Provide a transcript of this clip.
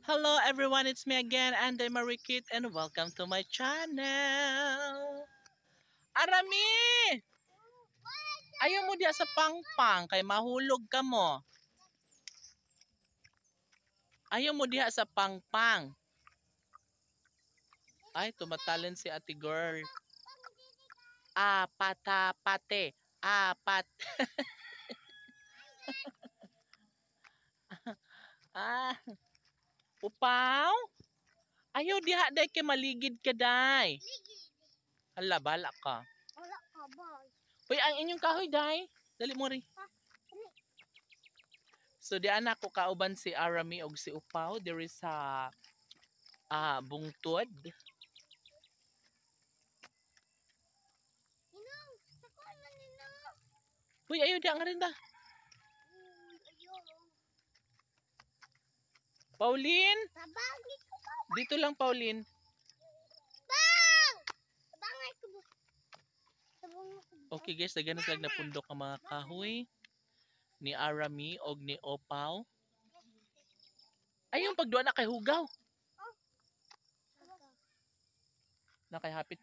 Hello everyone, it's me again, and I'm Marikit, and welcome to my channel. Arami! Ayaw mo diya sa pangpang, kay mahulog ka mo. Ayaw mo diya sa pangpang. Ay, tumatalon si ate girl. Pate. Apat. Ah, upaw? Ayaw diha day kay maligid ka day. Hala, bala ka. Wala ka ba? Uy, ang inyong kahoy day. Dali mo rin. So di anak ko kauban si Arami og si Upaw diri sa bungtod. Inang, sako na nila. Uy, ayo di ang rinda. Ayaw. Pauline, Tabagi ko ba? dito lang Pauline. Bang! Tabangay ko ba? Tabangay ko ba? Okay guys, naganas lang na pundok ang mga kahoy ni Arami og ni Upaw. Ay yung pagduan na kay Hugaw. Na kay hapit